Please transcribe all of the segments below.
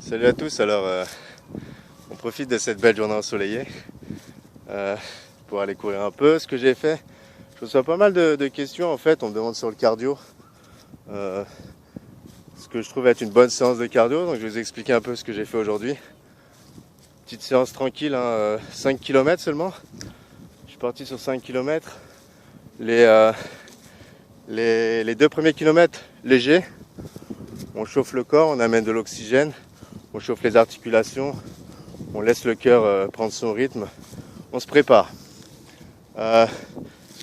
Salut à tous, alors on profite de cette belle journée ensoleillée pour aller courir un peu. Ce que j'ai fait, je reçois pas mal de questions en fait, on me demande sur le cardio, ce que je trouve être une bonne séance de cardio, donc je vais vous expliquer un peu ce que j'ai fait aujourd'hui. Petite séance tranquille, 5 km seulement, je suis parti sur 5 km, les 2 premiers kilomètres légers, on chauffe le corps, on amène de l'oxygène, on chauffe les articulations, on laisse le cœur prendre son rythme, on se prépare. Ce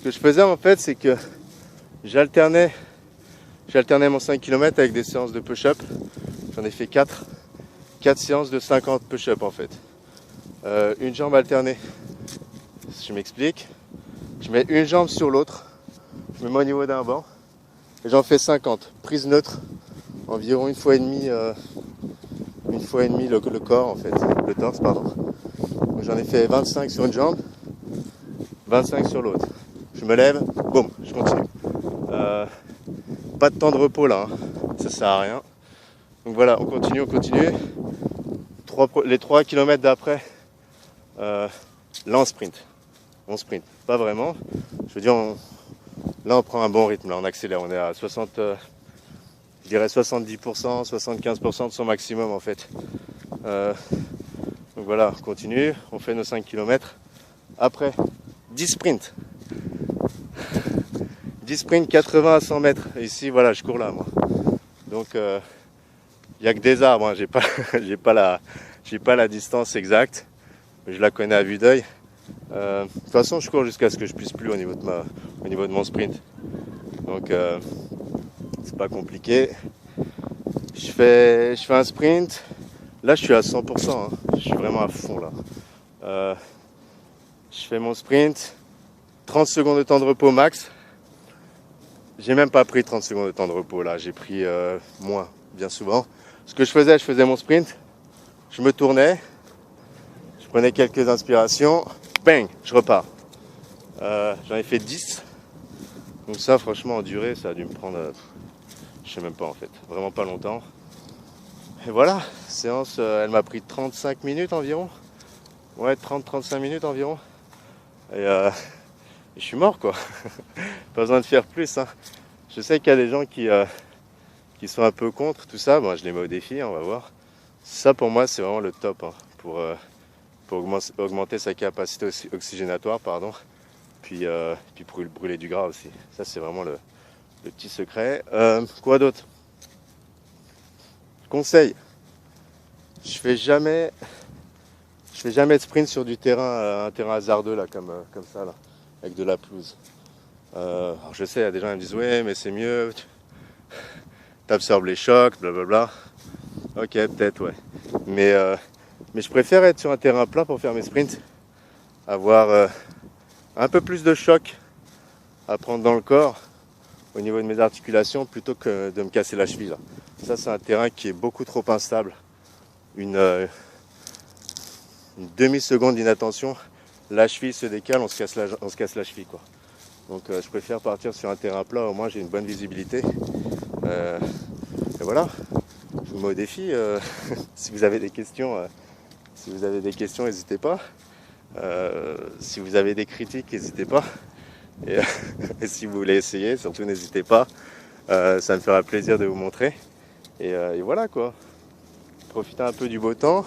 que je faisais en fait, c'est que j'alternais mon 5 km avec des séances de push-up. J'en ai fait 4 séances de 50 push-up en fait. Une jambe alternée, je m'explique. Je mets une jambe sur l'autre, je me mets au niveau d'un banc et j'en fais 50. Prise neutre, environ une fois et demie le corps en fait, le torse pardon. J'en ai fait 25 sur une jambe, 25 sur l'autre. Je me lève, boum, je continue. Pas de temps de repos là, ça sert à rien. Donc voilà, on continue. Les 3 km d'après, là on sprint. Pas vraiment. Je veux dire, là on prend un bon rythme, là on accélère, on est à 60, je dirais 70%, 75% de son maximum en fait. Donc voilà, on continue, on fait nos 5 km. Après, 10 sprints. 10 sprints 80 à 100 mètres. Et ici, voilà, je cours là, moi. Donc, il n'y a que des arbres. Hein. J'ai pas la distance exacte. Mais je la connais à vue d'œil. De toute façon, je cours jusqu'à ce que je puisse plus au niveau de mon sprint. Donc, c'est pas compliqué. Je fais un sprint. Là, je suis à 100%. Hein. Je suis vraiment à fond, là. Je fais mon sprint. 30 secondes de temps de repos max. J'ai même pas pris 30 secondes de temps de repos là, j'ai pris moins, bien souvent. Ce que je faisais mon sprint, je me tournais, je prenais quelques inspirations, bang, je repars. J'en ai fait 10. Donc ça, franchement, en durée, ça a dû me prendre, je sais même pas en fait, vraiment pas longtemps. Et voilà, séance, elle m'a pris 35 minutes environ. Ouais, 30-35 minutes environ. Et je suis mort quoi. Pas besoin de faire plus. Hein. Je sais qu'il y a des gens qui sont un peu contre tout ça. Bon, je les mets au défi, on va voir. Ça pour moi c'est vraiment le top hein, pour augmenter sa capacité oxygénatoire, pardon. Puis pour brûler du gras aussi. Ça c'est vraiment le petit secret. Quoi d'autre? Conseil. Je fais jamais de sprint sur du terrain, un terrain hasardeux là comme ça là. Avec de la pelouse. Alors je sais, il y a des gens qui me disent ouais mais c'est mieux, t'absorbes les chocs, blablabla. Ok, peut-être ouais. Mais je préfère être sur un terrain plat pour faire mes sprints, avoir un peu plus de choc à prendre dans le corps au niveau de mes articulations plutôt que de me casser la cheville. Là. Ça c'est un terrain qui est beaucoup trop instable. Une demi-seconde d'inattention, la cheville se décale, on se casse la cheville quoi. Donc je préfère partir sur un terrain plat, au moins j'ai une bonne visibilité. Et voilà, je vous mets au défi. Si vous avez des questions, n'hésitez pas. Si vous avez des critiques, n'hésitez pas. Et, et si vous voulez essayer, surtout n'hésitez pas. Ça me fera plaisir de vous montrer. Et voilà quoi. Profitez un peu du beau temps,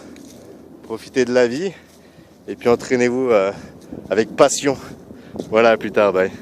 profitez de la vie. Et puis entraînez-vous avec passion. Voilà, à plus tard, bye.